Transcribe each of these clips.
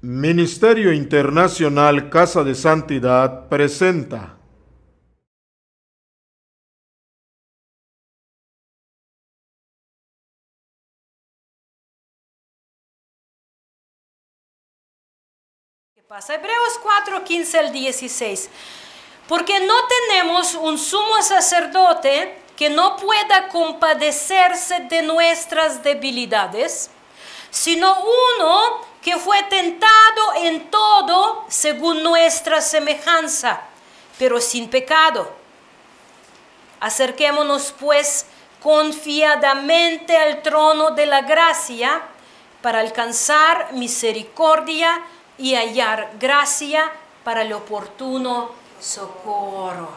Ministerio Internacional Casa de Santidad presenta ¿Qué pasa? Hebreos 4, 15 al 16. Porque no tenemos un sumo sacerdote que no pueda compadecerse de nuestras debilidades, sino uno que fue tentado en todo según nuestra semejanza, pero sin pecado. Acerquémonos pues confiadamente al trono de la gracia para alcanzar misericordia y hallar gracia para el oportuno socorro.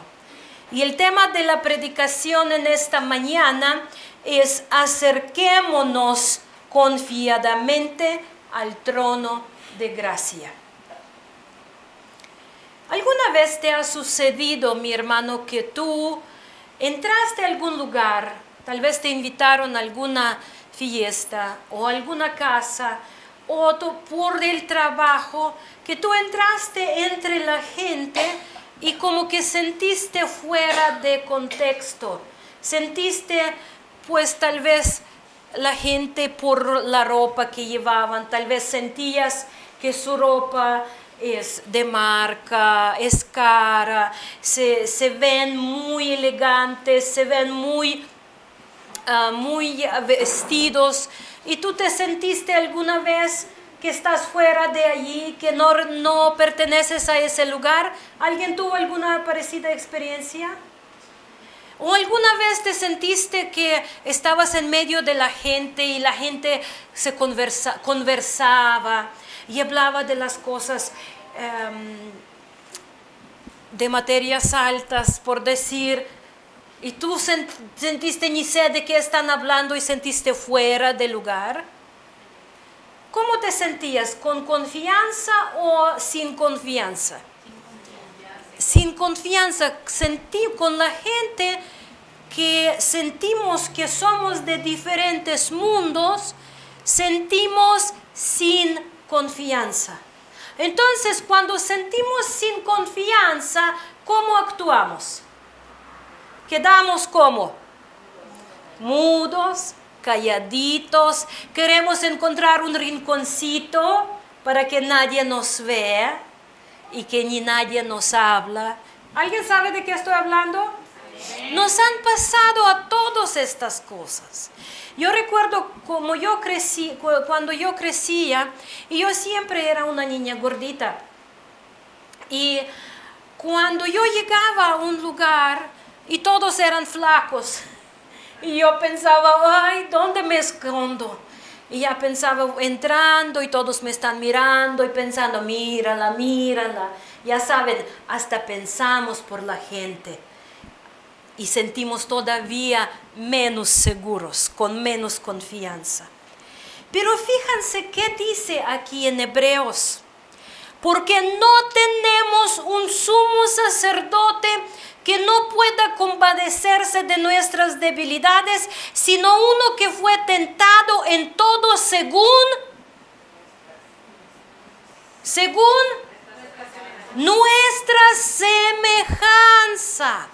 Y el tema de la predicación en esta mañana es: acerquémonos confiadamente al trono de gracia. ¿Alguna vez te ha sucedido, mi hermano, que tú entraste a algún lugar, tal vez te invitaron a alguna fiesta o a alguna casa, o por el trabajo, que tú entraste entre la gente y como que sentiste fuera de contexto? Sentiste pues tal vez la gente por la ropa que llevaban, tal vez sentías que su ropa es de marca, es cara, se ven muy elegantes, se ven muy vestidos, y tú te sentiste alguna vez que estás fuera de allí, que no perteneces a ese lugar. ¿Alguien tuvo alguna parecida experiencia? ¿O alguna vez te sentiste que estabas en medio de la gente y la gente se conversaba y hablaba de las cosas de materias altas, por decir, y tú sentiste ni sé de qué están hablando y sentiste fuera de lugar? ¿Cómo te sentías? ¿Con confianza o sin confianza? Sin confianza. Sentí con la gente que sentimos que somos de diferentes mundos, sentimos sin confianza. Entonces, cuando sentimos sin confianza, ¿cómo actuamos? Quedamos como mudos, calladitos, queremos encontrar un rinconcito para que nadie nos vea y que ni nadie nos habla. ¿Alguien sabe de qué estoy hablando? Nos han pasado a todas estas cosas. Yo recuerdo como yo crecí, cuando yo crecía, y yo siempre era una niña gordita. Y cuando yo llegaba a un lugar y todos eran flacos, y yo pensaba, ay, ¿dónde me escondo? Y ya pensaba entrando y todos me están mirando y pensando, mírala, mírala. Ya saben, hasta pensamos por la gente y sentimos todavía menos seguros, con menos confianza. Pero fíjense qué dice aquí en Hebreos: porque no tenemos un sumo sacerdote que no pueda compadecerse de nuestras debilidades, sino uno que fue tentado en todo según nuestra semejanza.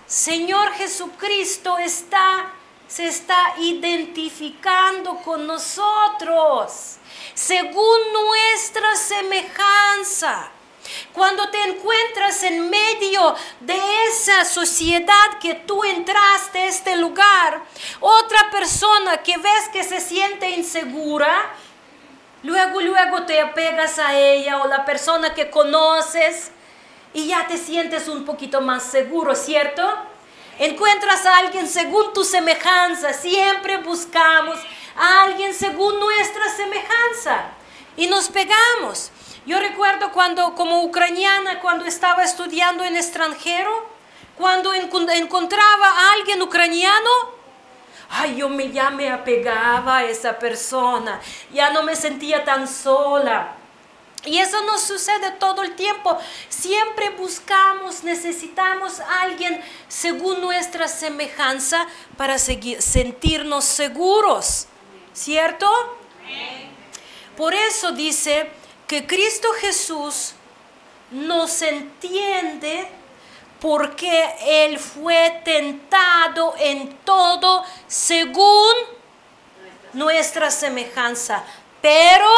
Señor Jesucristo se está identificando con nosotros, según nuestra semejanza. Cuando te encuentras en medio de esa sociedad que tú entraste a este lugar, otra persona que ves que se siente insegura, luego te apegas a ella, o la persona que conoces, y ya te sientes un poquito más seguro, ¿cierto? Encuentras a alguien según tu semejanza. Siempre buscamos a alguien según nuestra semejanza y nos pegamos. Yo recuerdo cuando, como ucraniana, cuando estaba estudiando en extranjero, cuando encontraba a alguien ucraniano, ay, ya me apegaba a esa persona, ya no me sentía tan sola. Y eso nos sucede todo el tiempo. Siempre buscamos, necesitamos a alguien según nuestra semejanza para sentirnos seguros, ¿cierto? Por eso dice que Cristo Jesús nos entiende porque Él fue tentado en todo según nuestra semejanza, pero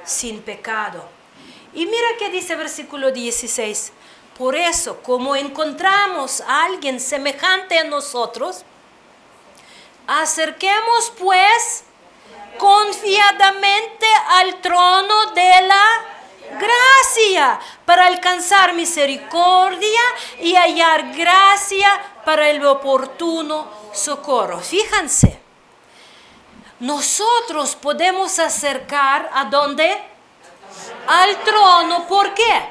sin pecado. Y mira que dice versículo 16. Por eso, como encontramos a alguien semejante a nosotros, acerquemos pues confiadamente al trono de la gracia para alcanzar misericordia y hallar gracia para el oportuno socorro. Fíjense, nosotros podemos acercar ¿a dónde? Al trono. ¿Por qué?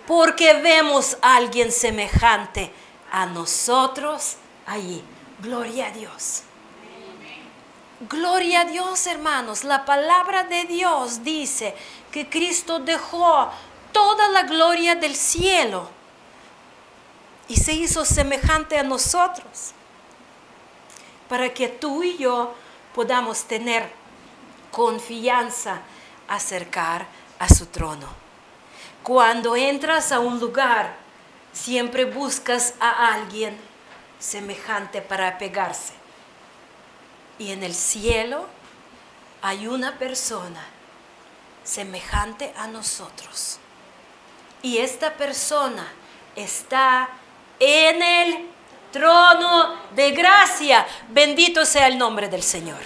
Porque vemos a alguien semejante a nosotros allí. Gloria a Dios. Gloria a Dios, hermanos. La palabra de Dios dice que Cristo dejó toda la gloria del cielo y se hizo semejante a nosotros para que tú y yo podamos tener confianza, acercar a su trono. Cuando entras a un lugar, siempre buscas a alguien semejante para apegarse. Y en el cielo hay una persona semejante a nosotros. Y esta persona está en el trono de gracia. Bendito sea el nombre del Señor.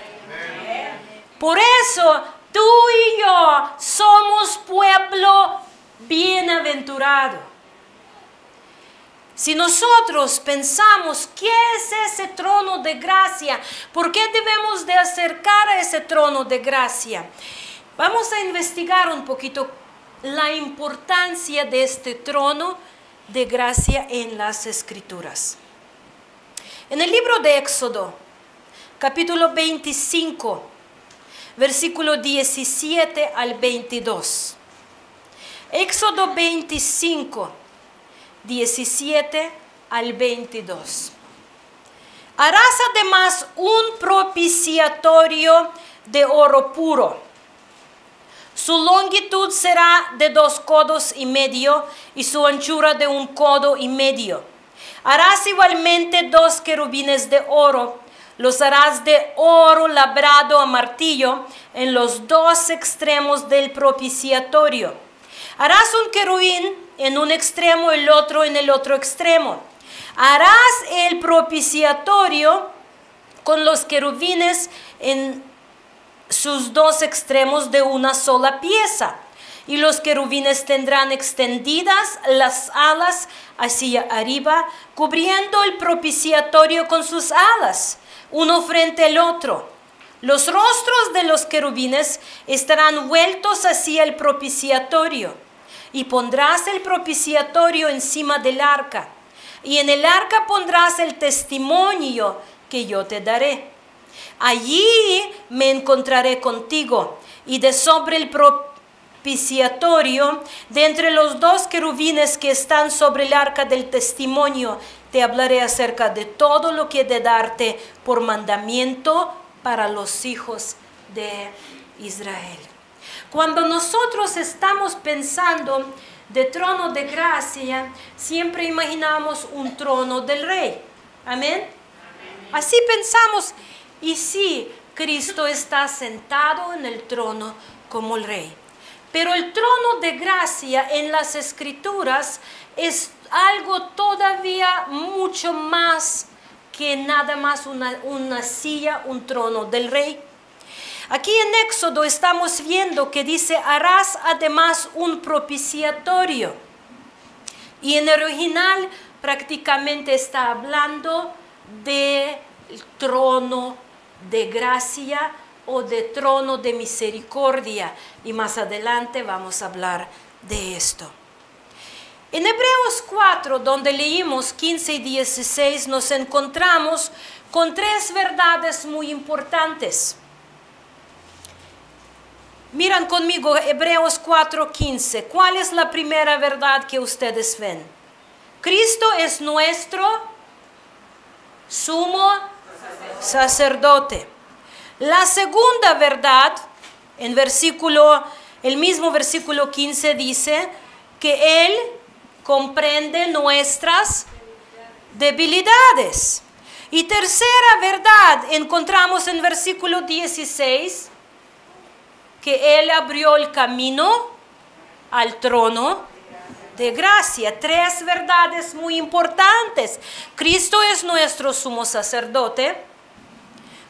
Por eso tú y yo somos pueblo bienaventurado. Si nosotros pensamos, ¿qué es ese trono de gracia? ¿Por qué debemos de acercar a ese trono de gracia? Vamos a investigar un poquito la importancia de este trono de gracia en las Escrituras. En el libro de Éxodo, capítulo 25, versículo 17 al 22. Éxodo 25, 17 al 22. Harás además un propiciatorio de oro puro. Su longitud será de 2 codos y medio y su anchura de 1 codo y medio. Harás igualmente 2 querubines de oro. Los harás de oro labrado a martillo en los 2 extremos del propiciatorio. Harás un querubín en un extremo y el otro en el otro extremo. Harás el propiciatorio con los querubines en sus 2 extremos de una sola pieza. Y los querubines tendrán extendidas las alas hacia arriba, cubriendo el propiciatorio con sus alas, uno frente al otro. Los rostros de los querubines estarán vueltos hacia el propiciatorio. Y pondrás el propiciatorio encima del arca. Y en el arca pondrás el testimonio que yo te daré. Allí me encontraré contigo. Y de sobre el propiciatorio, de entre los 2 querubines que están sobre el arca del testimonio, te hablaré acerca de todo lo que he de darte por mandamiento para los hijos de Israel. Cuando nosotros estamos pensando de trono de gracia, siempre imaginamos un trono del rey. Amén. Así pensamos. Y sí, Cristo está sentado en el trono como el rey. Pero el trono de gracia en las Escrituras es algo todavía mucho más que nada más una silla, un trono del rey. Aquí en Éxodo estamos viendo que dice, harás además un propiciatorio. Y en el original prácticamente está hablando del trono de gracia o de trono de misericordia. Y más adelante vamos a hablar de esto. En Hebreos 4, donde leímos 15 y 16, nos encontramos con 3 verdades muy importantes. Miran conmigo Hebreos 4:15. ¿Cuál es la primera verdad que ustedes ven? Cristo es nuestro sumo sacerdote. La segunda verdad el mismo versículo 15 dice que Él comprende nuestras debilidades. Y tercera verdad, encontramos en versículo 16 que Él abrió el camino al trono de gracia. Tres verdades muy importantes. Cristo es nuestro sumo sacerdote.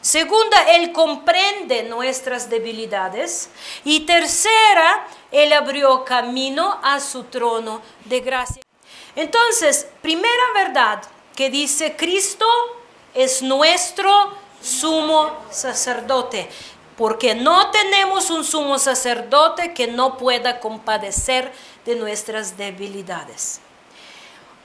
Segunda, Él comprende nuestras debilidades. Y tercera, Él abrió camino a su trono de gracia. Entonces, primera verdad que dice: Cristo es nuestro sumo sacerdote, porque no tenemos un sumo sacerdote que no pueda compadecer de nuestras debilidades.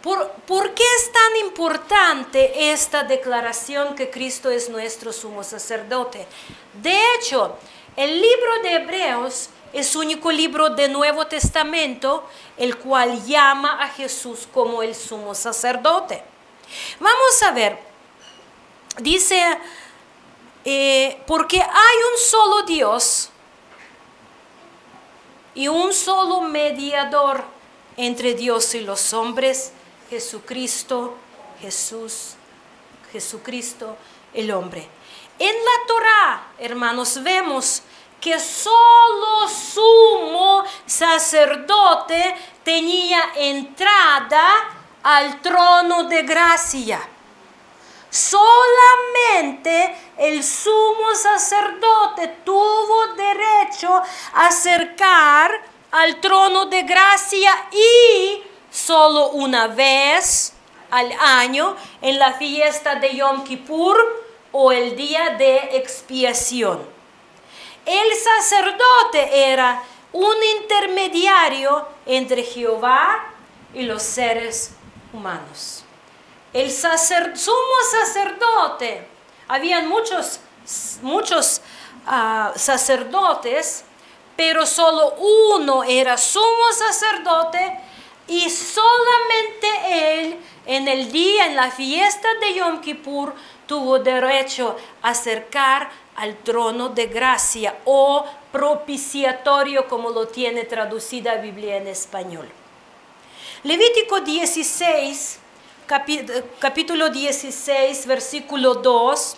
¿Por qué es tan importante esta declaración que Cristo es nuestro sumo sacerdote? De hecho, el libro de Hebreos es el único libro del Nuevo Testamento el cual llama a Jesús como el sumo sacerdote. Vamos a ver, dice, porque hay un solo Dios y un solo mediador entre Dios y los hombres, Jesucristo el hombre. En la Torá, hermanos, vemos que solo sumo sacerdote tenía entrada al trono de gracia. Solamente el sumo sacerdote tuvo derecho a acercar al trono de gracia, y solo una vez al año en la fiesta de Yom Kippur o el día de expiación. El sacerdote era un intermediario entre Jehová y los seres humanos. El sumo sacerdote, habían muchos sacerdotes, pero solo uno era sumo sacerdote, y solamente él en la fiesta de Yom Kippur, tuvo derecho a acercar al trono de gracia, o propiciatorio, como lo tiene traducida la Biblia en español. Levítico 16, capítulo 16, versículo 2.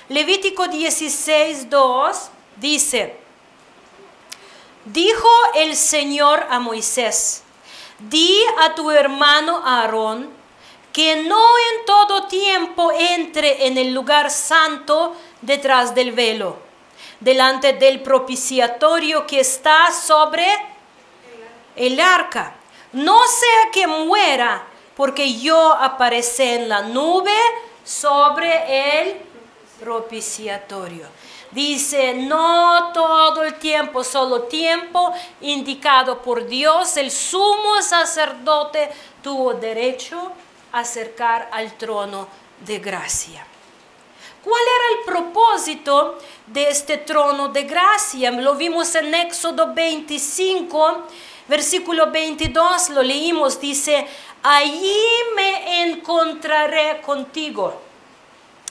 Levítico 16, 2 dice: dijo el Señor a Moisés: di a tu hermano Aarón que no en todo tiempo entre en el lugar santo detrás del velo, delante del propiciatorio que está sobre el arca. No sea que muera, porque yo aparecí en la nube sobre el propiciatorio. Dice, no todo el tiempo, solo tiempo indicado por Dios, el sumo sacerdote tuvo derecho a acercar al trono de gracia. ¿Cuál era el propósito de este trono de gracia? Lo vimos en Éxodo 25, versículo 22, lo leímos, dice: allí me encontraré contigo,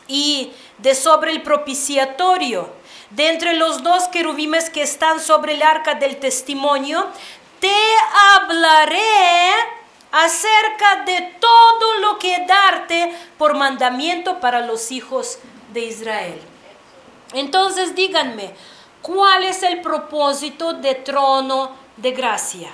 y de sobre el propiciatorio, de entre los dos querubines que están sobre el arca del testimonio, te hablaré acerca de todo lo que darte por mandamiento para los hijos de Israel. Entonces díganme, ¿cuál es el propósito de trono de gracia?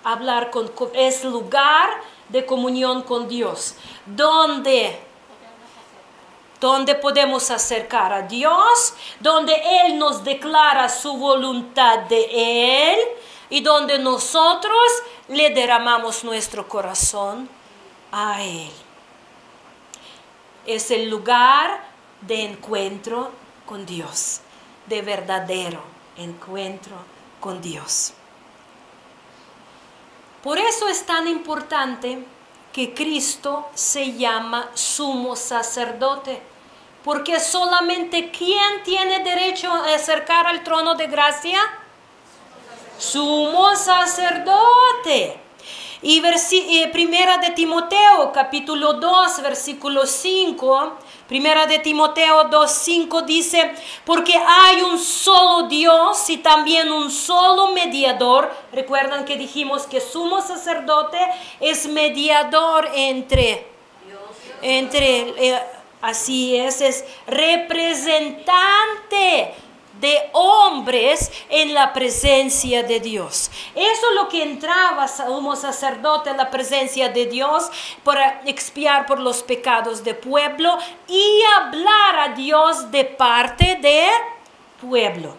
Hablar es lugar de comunión con Dios, donde podemos acercar a Dios, donde Él nos declara su voluntad de Él, y donde nosotros le derramamos nuestro corazón a Él. Es el lugar de encuentro con Dios, de verdadero encuentro con Dios. Por eso es tan importante que Cristo se llama sumo sacerdote, porque solamente ¿quién tiene derecho a acercar al trono de gracia? Sumo sacerdote. Y primera de Timoteo, capítulo 2, versículo 5, Primera de Timoteo 2:5 dice, porque hay un solo Dios y también un solo mediador. Recuerdan que dijimos que sumo sacerdote es mediador así es representante de hombres en la presencia de Dios. Eso es lo que entraba sumo sacerdote en la presencia de Dios para expiar por los pecados del pueblo y hablar a Dios de parte del pueblo.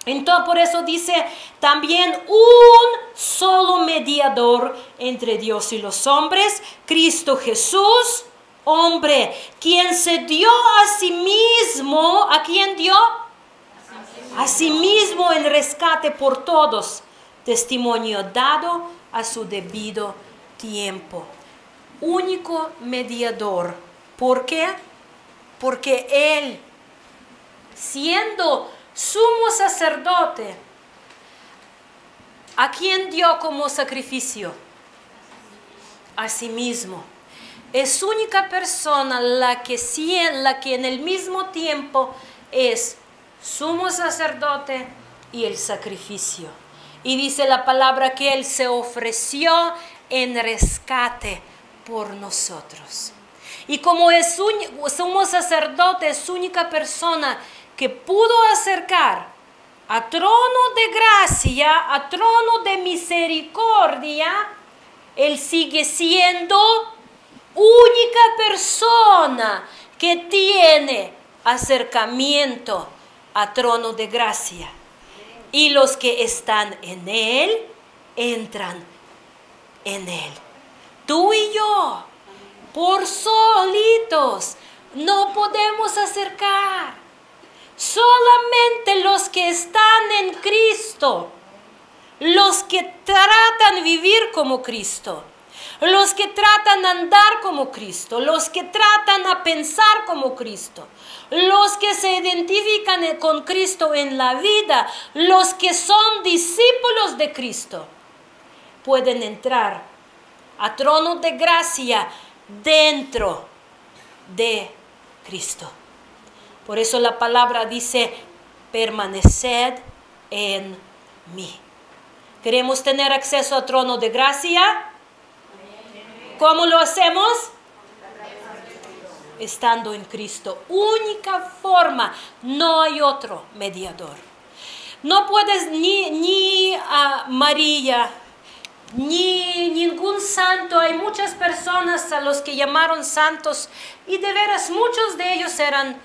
Entonces por eso dice también un solo mediador entre Dios y los hombres, Cristo Jesús, hombre, quien se dio a sí mismo. ¿A quién dio? A sí mismo en rescate por todos, testimonio dado a su debido tiempo. Único mediador. ¿Por qué? Porque Él, siendo sumo sacerdote, ¿a quién dio como sacrificio? A sí mismo. Es única persona la que en el mismo tiempo es sumo sacerdote y el sacrificio. Y dice la palabra que Él se ofreció en rescate por nosotros. Y como es sumo sacerdote, es única persona que pudo acercar a trono de gracia, a trono de misericordia, Él sigue siendo única persona que tiene acercamiento a trono de gracia. Y los que están en Él, entran en Él. Tú y yo, por solitos, no podemos acercar. Solamente los que están en Cristo, los que tratan de vivir como Cristo, los que tratan de andar como Cristo, los que tratan de pensar como Cristo, los que se identifican con Cristo en la vida, los que son discípulos de Cristo, pueden entrar a trono de gracia dentro de Cristo. Por eso la palabra dice, permaneced en mí. ¿Queremos tener acceso al trono de gracia? ¿Cómo lo hacemos? Estando en Cristo. Única forma, no hay otro mediador. No puedes ni a María, ni ningún santo. Hay muchas personas a los que llamaron santos y de veras muchos de ellos eran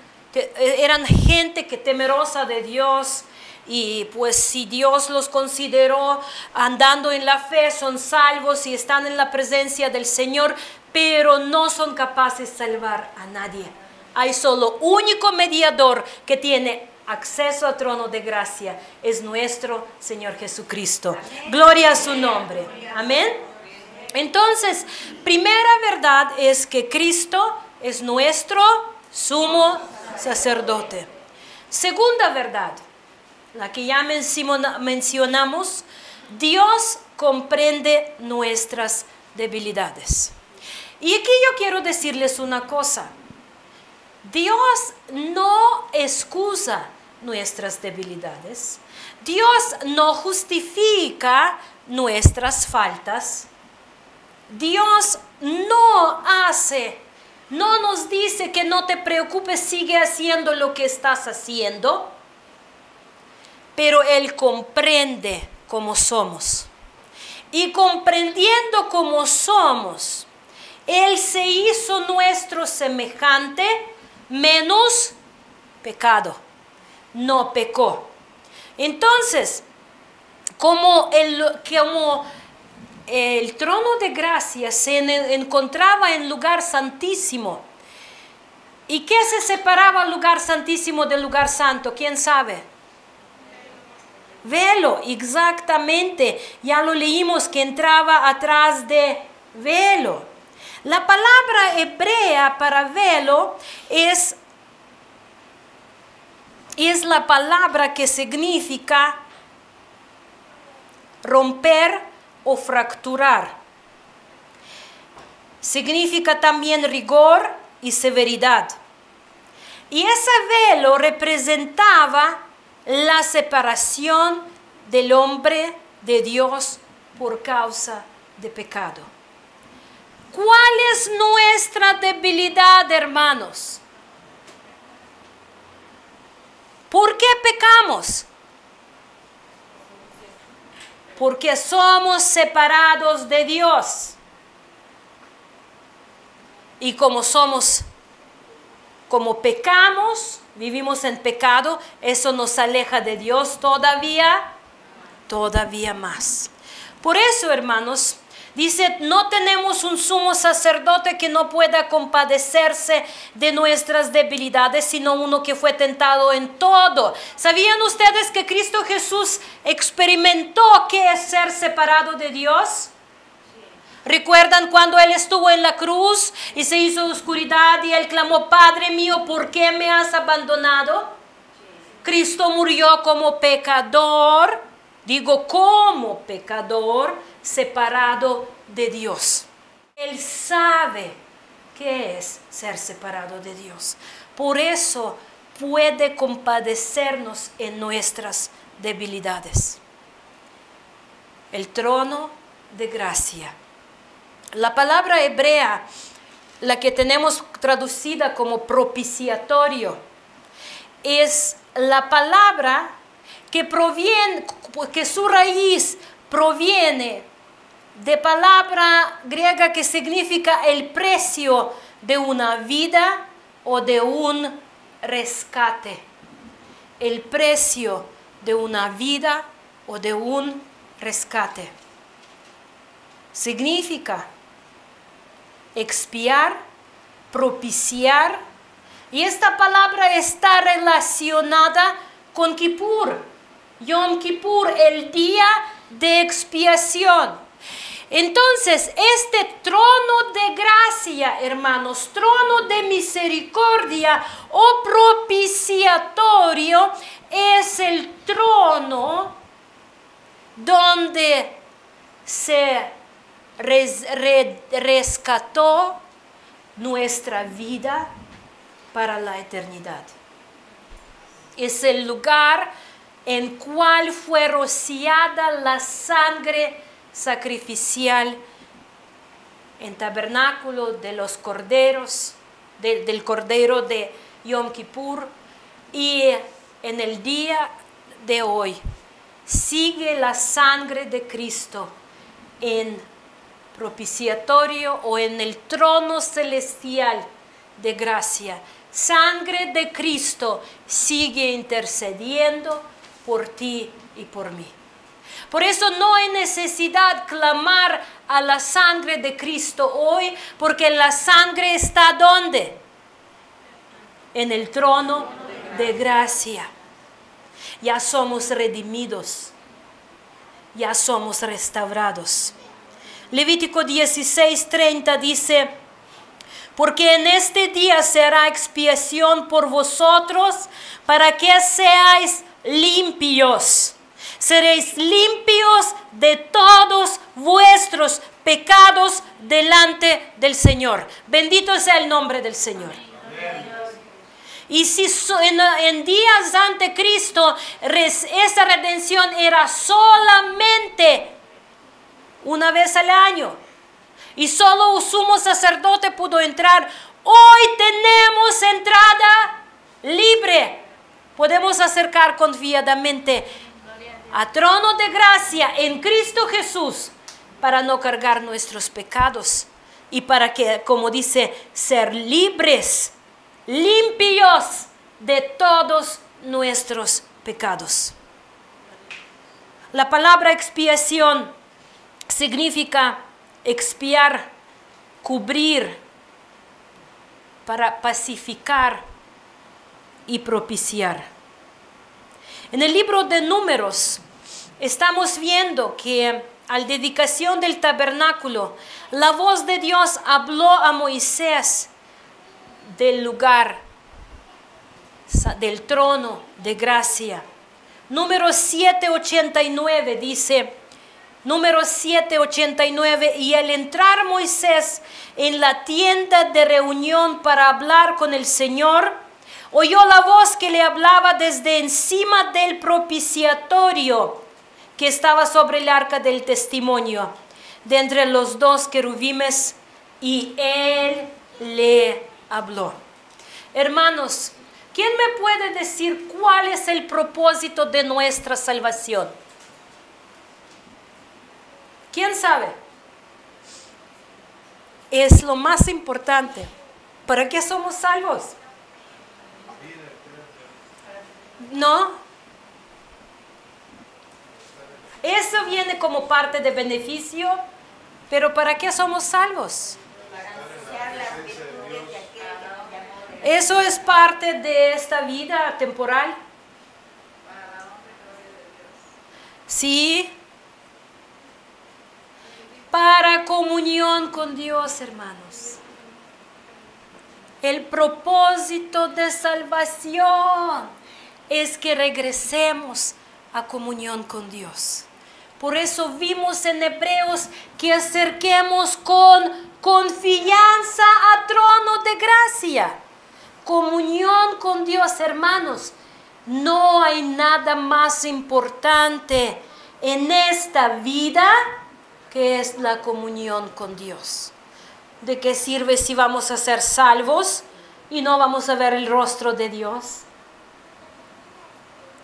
gente que temerosa de Dios. Y pues si Dios los consideró andando en la fe, son salvos y están en la presencia del Señor, pero no son capaces de salvar a nadie. Hay solo único mediador que tiene acceso al trono de gracia, es nuestro Señor Jesucristo. Amén. Gloria a su nombre. Amén. Entonces, primera verdad es que Cristo es nuestro sumo sacerdote. Segunda verdad, la que ya mencionamos, Dios comprende nuestras debilidades. Y aquí yo quiero decirles una cosa. Dios no excusa nuestras debilidades. Dios no justifica nuestras faltas. Dios no nos dice que no te preocupes, sigue haciendo lo que estás haciendo. Pero Él comprende cómo somos. Y comprendiendo cómo somos, Él se hizo nuestro semejante, menos pecado. No pecó. Entonces, como el trono de gracia se encontraba en lugar santísimo. ¿Y qué se separaba el lugar santísimo del lugar santo? ¿Quién sabe? Velo, exactamente. Ya lo leímos que entraba atrás de velo. La palabra hebrea para velo es la palabra que significa romper o fracturar. Significa también rigor y severidad. Y ese velo representaba la separación del hombre de Dios por causa de pecado. ¿Cuál es nuestra debilidad, hermanos? ¿Por qué pecamos? Porque somos separados de Dios. Y como pecamos, vivimos en pecado, eso nos aleja de Dios todavía más. Por eso, hermanos, dice, no tenemos un sumo sacerdote que no pueda compadecerse de nuestras debilidades, sino uno que fue tentado en todo. ¿Sabían ustedes que Cristo Jesús experimentó qué es ser separado de Dios? ¿Recuerdan cuando Él estuvo en la cruz y se hizo oscuridad y Él clamó, Padre mío, ¿por qué me has abandonado? Cristo murió como pecador, como pecador, separado de Dios. Él sabe qué es ser separado de Dios. Por eso puede compadecernos en nuestras debilidades. El trono de gracia. La palabra hebrea, la que tenemos traducida como propiciatorio, es la palabra que su raíz proviene de palabra griega que significa el precio de una vida o de un rescate. El precio de una vida o de un rescate. Significa expiar, propiciar, y esta palabra está relacionada con Kippur, Yom Kippur, el día de expiación. Entonces, este trono de gracia, hermanos, trono de misericordia o propiciatorio, es el trono donde se rescató nuestra vida para la eternidad. Es el lugar en cual fue rociada la sangre sacrificial en tabernáculo de los corderos, del cordero de Yom Kippur, y en el día de hoy sigue la sangre de Cristo en propiciatorio o en el trono celestial de gracia. Sangre de Cristo sigue intercediendo por ti y por mí. Por eso no hay necesidad clamar a la sangre de Cristo hoy, porque la sangre está ¿dónde? En el trono de gracia. Ya somos redimidos, ya somos restaurados. Levítico 16:30 dice, porque en este día será expiación por vosotros para que seáis limpios. Seréis limpios de todos vuestros pecados delante del Señor. Bendito sea el nombre del Señor. Y si en días ante Cristo esa redención era solamente una vez al año y solo un sumo sacerdote pudo entrar, hoy tenemos entrada libre. Podemos acercar confiadamente a trono de gracia en Cristo Jesús para no cargar nuestros pecados y para que, como dice, ser libres, limpios de todos nuestros pecados. La palabra expiación significa expiar, cubrir, para pacificar y propiciar. En el libro de Números estamos viendo que al dedicación del tabernáculo, la voz de Dios habló a Moisés del lugar, del trono de gracia. Números 7:89 dice, Números 7:89, y al entrar Moisés en la tienda de reunión para hablar con el Señor, oyó la voz que le hablaba desde encima del propiciatorio que estaba sobre el arca del testimonio, de entre los dos querubines, y él le habló. Hermanos, ¿quién me puede decir cuál es el propósito de nuestra salvación? ¿Quién sabe? Es lo más importante. ¿Para qué somos salvos? No. Eso viene como parte de beneficio, pero ¿para qué somos salvos? Eso es parte de esta vida temporal. Sí. Para comunión con Dios, hermanos. El propósito de salvación es que regresemos a comunión con Dios. Por eso vimos en Hebreos que acerquemos con confianza a trono de gracia. Comunión con Dios, hermanos. No hay nada más importante en esta vida que es la comunión con Dios. ¿De qué sirve si vamos a ser salvos y no vamos a ver el rostro de Dios?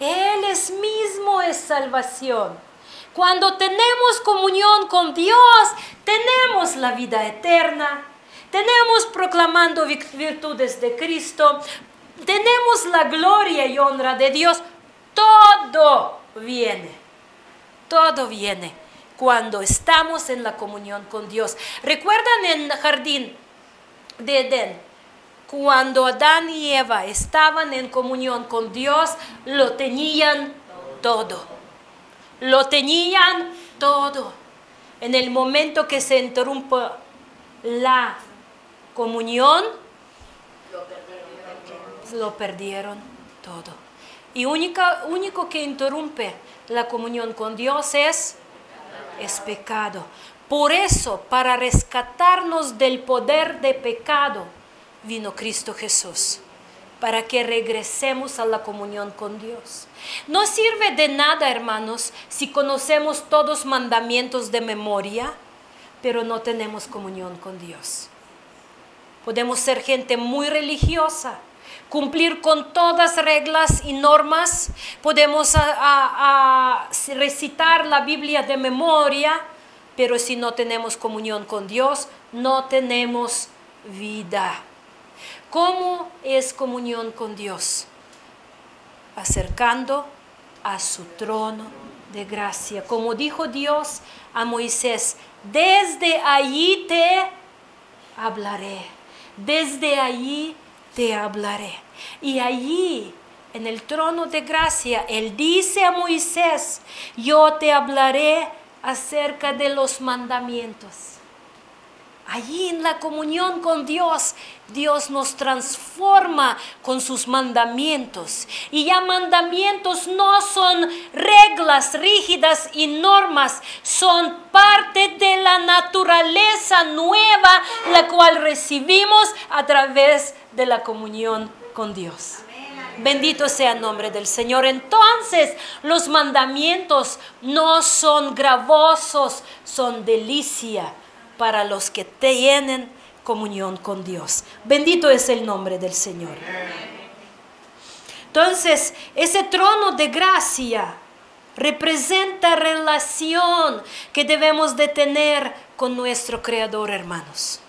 Él mismo es salvación. Cuando tenemos comunión con Dios, tenemos la vida eterna, tenemos proclamando virtudes de Cristo, tenemos la gloria y honra de Dios. Todo viene cuando estamos en la comunión con Dios. ¿Recuerdan en el jardín de Edén? Cuando Adán y Eva estaban en comunión con Dios, lo tenían todo. Lo tenían todo. En el momento que se interrumpe la comunión, lo perdieron todo. Y único que interrumpe la comunión con Dios es pecado. Por eso, para rescatarnos del poder de pecado, vino Cristo Jesús, para que regresemos a la comunión con Dios. No sirve de nada, hermanos, si conocemos todos los mandamientos de memoria, pero no tenemos comunión con Dios. Podemos ser gente muy religiosa, cumplir con todas las reglas y normas, podemos recitar la Biblia de memoria, pero si no tenemos comunión con Dios, no tenemos vida. ¿Cómo es comunión con Dios? Acercando a su trono de gracia. Como dijo Dios a Moisés, desde allí te hablaré, desde allí te hablaré. Y allí, en el trono de gracia, Él dice a Moisés, yo te hablaré acerca de los mandamientos. Allí en la comunión con Dios, Dios nos transforma con sus mandamientos. Y ya mandamientos no son reglas rígidas y normas, son parte de la naturaleza nueva, la cual recibimos a través de la comunión con Dios. Bendito sea el nombre del Señor. Entonces, los mandamientos no son gravosos, son delicia para los que tienen comunión con Dios. Bendito es el nombre del Señor. Entonces, ese trono de gracia representa relación que debemos de tener con nuestro Creador, hermanos.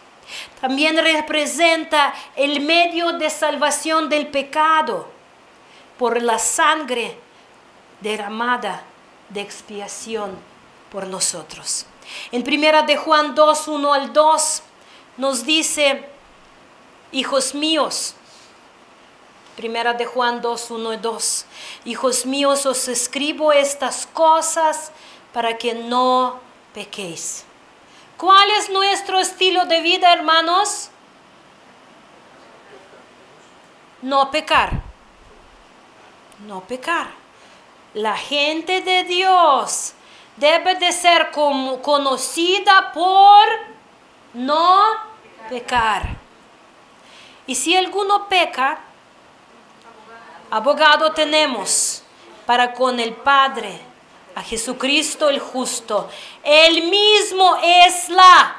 También representa el medio de salvación del pecado por la sangre derramada de expiación por nosotros. En 1 de Juan 2, 1 al 2 nos dice, hijos míos, 1 de Juan 2, 1 al 2, hijos míos, os escribo estas cosas para que no pequéis. ¿Cuál es nuestro estilo de vida, hermanos? No pecar. No pecar. La gente de Dios debe de ser conocida por no pecar. Y si alguno peca, Abogado tenemos para con el Padre, a Jesucristo el justo. Él mismo es la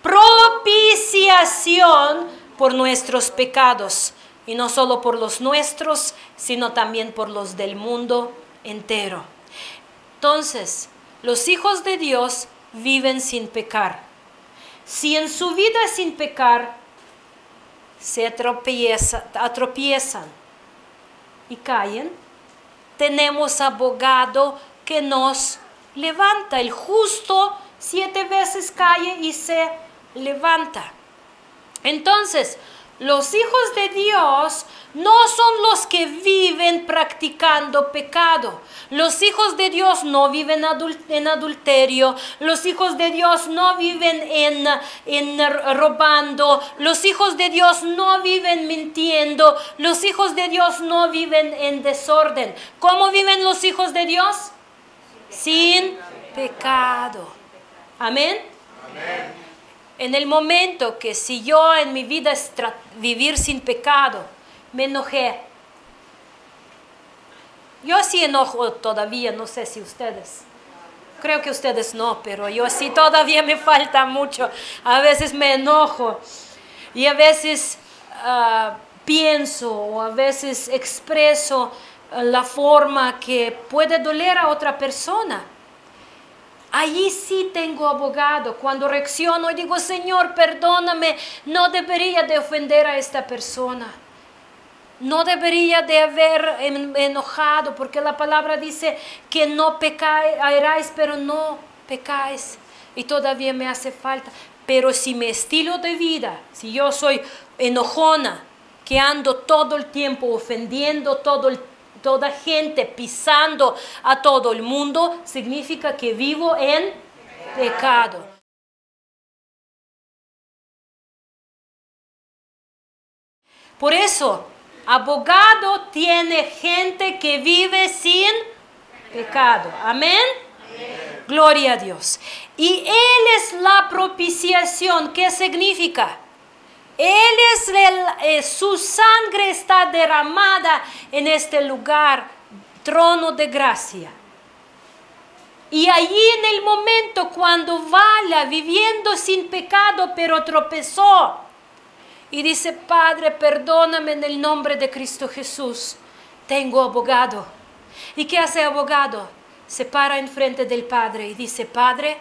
propiciación por nuestros pecados. Y no solo por los nuestros, sino también por los del mundo entero. Entonces, los hijos de Dios viven sin pecar. Si en su vida sin pecar se tropiezan y caen, tenemos abogado que nos levanta. El justo 7 veces cae y se levanta. Entonces, los hijos de Dios no son los que viven practicando pecado. Los hijos de Dios no viven en adulterio. Los hijos de Dios no viven en robando. Los hijos de Dios no viven mintiendo. Los hijos de Dios no viven en desorden. ¿Cómo viven los hijos de Dios? Sin pecado. Amén. Amén. En el momento que si yo en mi vida es vivir sin pecado, me enojé. Yo sí enojo todavía, no sé si ustedes. Creo que ustedes no, pero yo sí todavía me falta mucho. A veces me enojo y a veces pienso o a veces expreso la forma que puede doler a otra persona. Allí sí tengo abogado. Cuando reacciono y digo, Señor, perdóname, no debería de ofender a esta persona. No debería de haber enojado, porque la palabra dice que no pecaréis, pero no pecáis. Y todavía me hace falta. Pero si mi estilo de vida, si yo soy enojona, que ando todo el tiempo ofendiendo toda gente, pisando a todo el mundo, significa que vivo en pecado. Por eso, abogado tiene gente que vive sin pecado. Amén. Amén. Gloria a Dios. Y Él es la propiciación. ¿Qué significa? Su sangre está derramada en este lugar, trono de gracia. Y allí en el momento cuando vaya viviendo sin pecado, pero tropezó, y dice, Padre, perdóname en el nombre de Cristo Jesús, tengo abogado. ¿Y qué hace abogado? Se para enfrente del Padre y dice, Padre,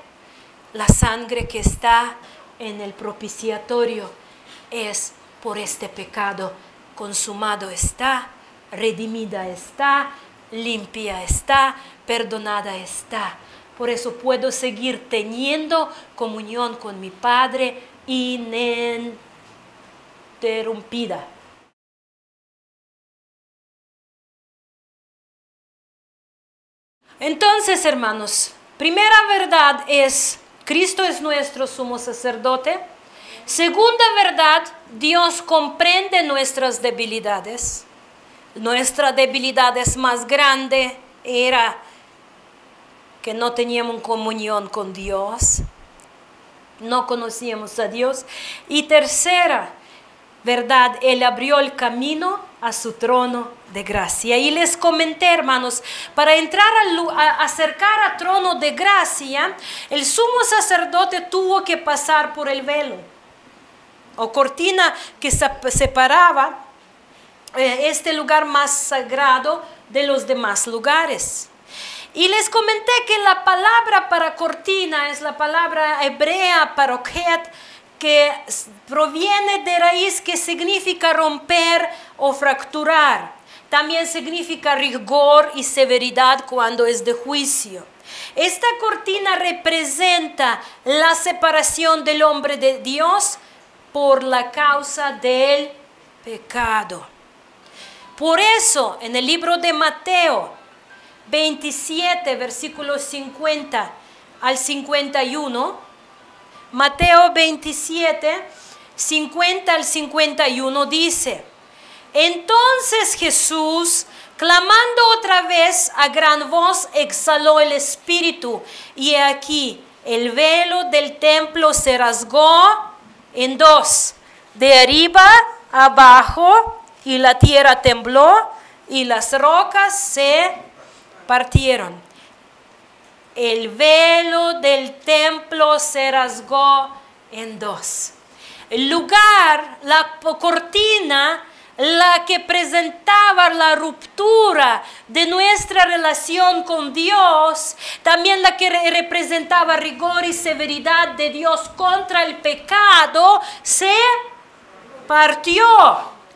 la sangre que está en el propiciatorio es por este pecado, consumado está, redimida está, limpia está, perdonada está. Por eso puedo seguir teniendo comunión con mi Padre ininterrumpida. Entonces, hermanos, primera verdad es, Cristo es nuestro sumo sacerdote. Segunda verdad, Dios comprende nuestras debilidades. Nuestra debilidad es más grande, era que no teníamos comunión con Dios, no conocíamos a Dios. Y tercera verdad, Él abrió el camino a su trono de gracia. Y les comenté, hermanos, para entrar acercar al trono de gracia, el sumo sacerdote tuvo que pasar por el velo o cortina que separaba este lugar más sagrado de los demás lugares. Y les comenté que la palabra para cortina es la palabra hebrea parochet, que proviene de raíz que significa romper o fracturar. También significa rigor y severidad cuando es de juicio. Esta cortina representa la separación del hombre de Dios por la causa del pecado. Por eso, en el libro de Mateo 27, versículos 50 al 51, Mateo 27, 50 al 51 dice, entonces Jesús, clamando otra vez a gran voz, exhaló el espíritu, y aquí el velo del templo se rasgó en dos, de arriba a abajo, y la tierra tembló, y las rocas se partieron. El velo del templo se rasgó en dos. El lugar, la cortina, la que presentaba la ruptura de nuestra relación con Dios, también la que representaba rigor y severidad de Dios contra el pecado, se partió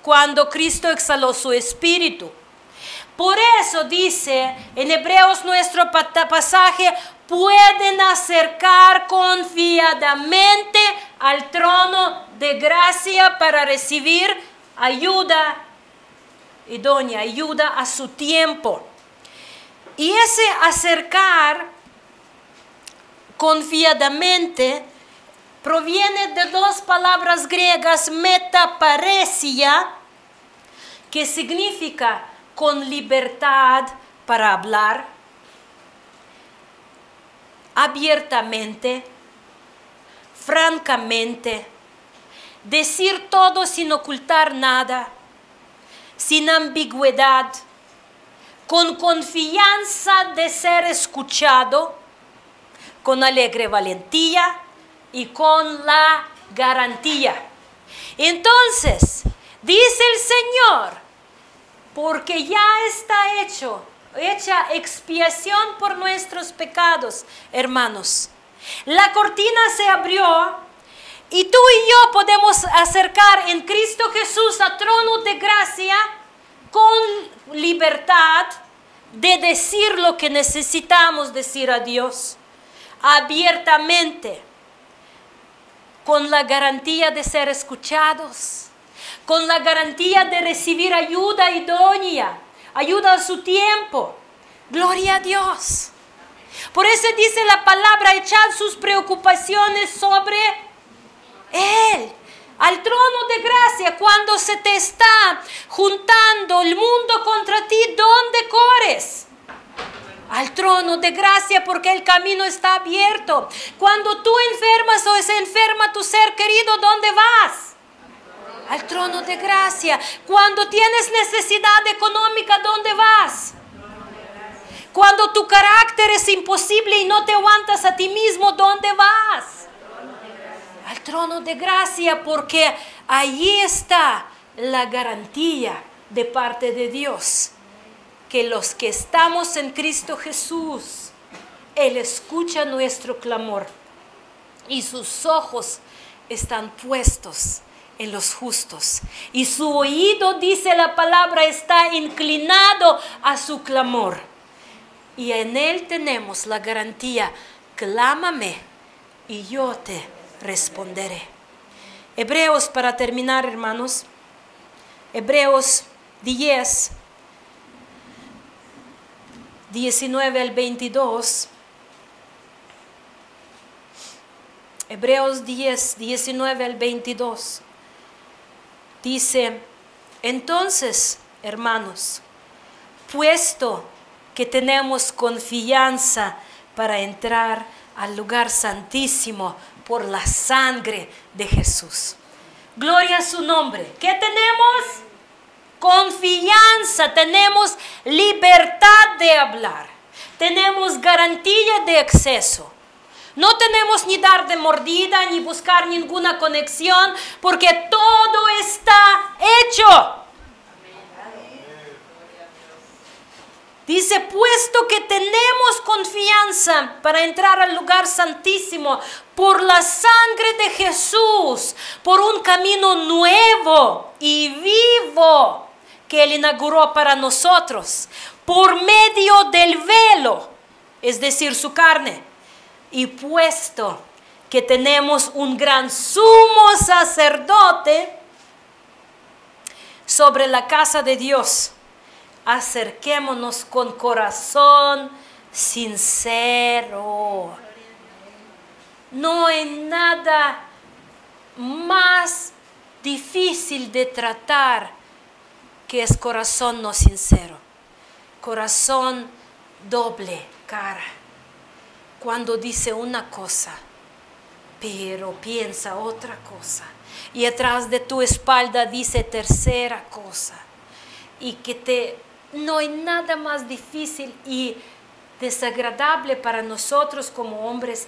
cuando Cristo exhaló su espíritu. Por eso dice en Hebreos nuestro pasaje, pueden acercar confiadamente al trono de gracia para recibir ayuda idónea, ayuda a su tiempo. Y ese acercar confiadamente proviene de dos palabras griegas, metaparesia, que significa con libertad para hablar, abiertamente, francamente, decir todo sin ocultar nada, sin ambigüedad, con confianza de ser escuchado, con alegre valentía y con la garantía. Entonces, dice el Señor, porque ya está hecha expiación por nuestros pecados, hermanos. La cortina se abrió y tú y yo podemos acercar en Cristo Jesús al trono de gracia con libertad de decir lo que necesitamos decir a Dios, abiertamente, con la garantía de ser escuchados, con la garantía de recibir ayuda idónea, ayuda a su tiempo. Gloria a Dios. Por eso dice la palabra, echad sus preocupaciones sobre Él. Al trono de gracia, cuando se te está juntando el mundo contra ti, ¿dónde corres? Al trono de gracia, porque el camino está abierto. Cuando tú enfermas o se enferma tu ser querido, ¿dónde vas? Al trono de gracia. Cuando tienes necesidad económica, ¿dónde vas? Cuando tu carácter es imposible y no te aguantas a ti mismo, ¿dónde vas? Al trono de gracia, porque allí está la garantía de parte de Dios, que los que estamos en Cristo Jesús, Él escucha nuestro clamor y sus ojos están puestos en los justos y su oído, dice la palabra, está inclinado a su clamor. Y en Él tenemos la garantía, clámame y yo te responderé. Hebreos, para terminar, hermanos, Hebreos 10, 19 al 22. Hebreos 10, 19 al 22. Dice, entonces, hermanos, puesto que tenemos confianza para entrar al lugar santísimo por la sangre de Jesús. Gloria a su nombre. ¿Qué tenemos? Confianza, tenemos libertad de hablar, tenemos garantía de acceso. No tenemos ni dar de mordida ni buscar ninguna conexión, porque todo está hecho. Dice, puesto que tenemos confianza para entrar al lugar santísimo por la sangre de Jesús, por un camino nuevo y vivo que Él inauguró para nosotros, por medio del velo, es decir, su carne. Y puesto que tenemos un gran sumo sacerdote sobre la casa de Dios, acerquémonos con corazón sincero. No hay nada más difícil de tratar que es corazón no sincero, corazón doble cara. Cuando dice una cosa, pero piensa otra cosa, y atrás de tu espalda dice tercera cosa, y que te no hay nada más difícil y desagradable para nosotros como hombres,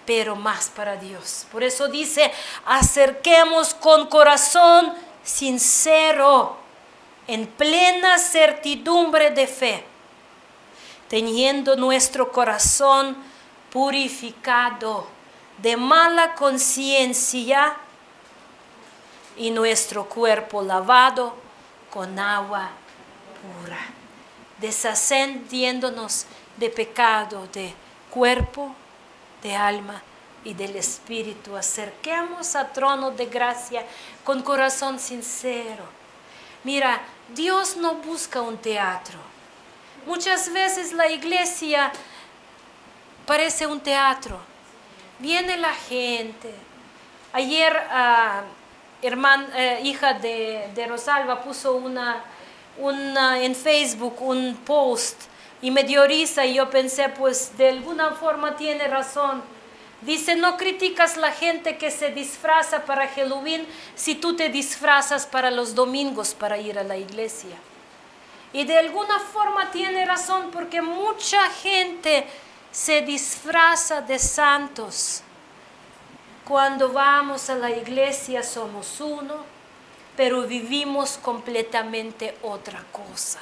pero más para Dios. Por eso dice, acerquemos con corazón sincero, en plena certidumbre de fe, teniendo nuestro corazón purificado de mala conciencia y nuestro cuerpo lavado con agua pura, deshaciéndonos de pecado de cuerpo, de alma y del espíritu. Acerquemos al trono de gracia con corazón sincero. Mira, Dios no busca un teatro. Muchas veces la iglesia parece un teatro. Viene la gente. Ayer hija de Rosalba puso en Facebook un post y me dio risa y yo pensé, pues de alguna forma tiene razón. Dice, no criticas la gente que se disfraza para Halloween si tú te disfrazas para los domingos para ir a la iglesia. Y de alguna forma tiene razón, porque mucha gente se disfraza de santos. Cuando vamos a la iglesia somos uno, pero vivimos completamente otra cosa.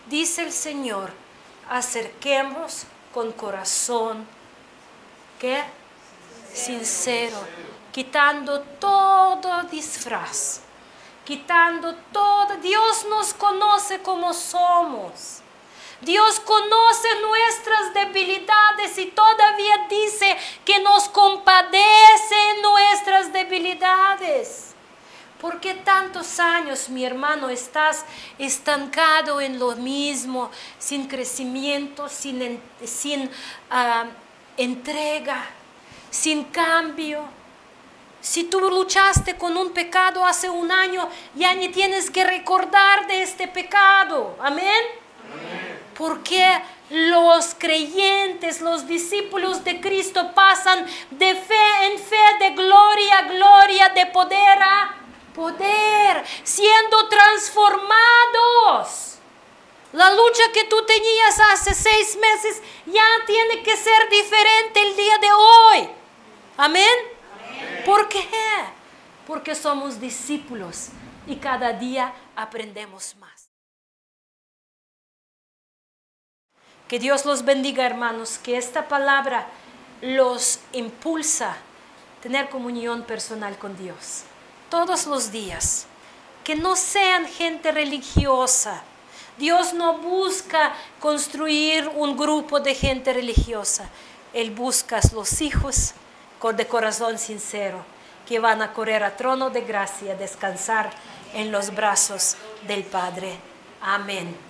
Dice el Señor, acerquemos con corazón, ¿qué? Sincero, quitando todo disfraz, quitando todo. Dios nos conoce como somos. Dios conoce nuestras debilidades y todavía dice que nos compadece en nuestras debilidades. ¿Por qué tantos años, mi hermano, estás estancado en lo mismo, sin crecimiento, sin entrega, sin cambio? Si tú luchaste con un pecado hace un año, ya ni tienes que recordar de este pecado. ¿Amén? Amén. Porque los creyentes, los discípulos de Cristo pasan de fe en fe, de gloria a gloria, de poder a poder, siendo transformados. La lucha que tú tenías hace 6 meses ya tiene que ser diferente el día de hoy. Amén. Amén. ¿Por qué? Porque somos discípulos y cada día aprendemos más. Que Dios los bendiga, hermanos, que esta palabra los impulsa a tener comunión personal con Dios todos los días. Que no sean gente religiosa. Dios no busca construir un grupo de gente religiosa. Él busca a los hijos de corazón sincero, que van a correr al trono de gracia, descansar en los brazos del Padre. Amén.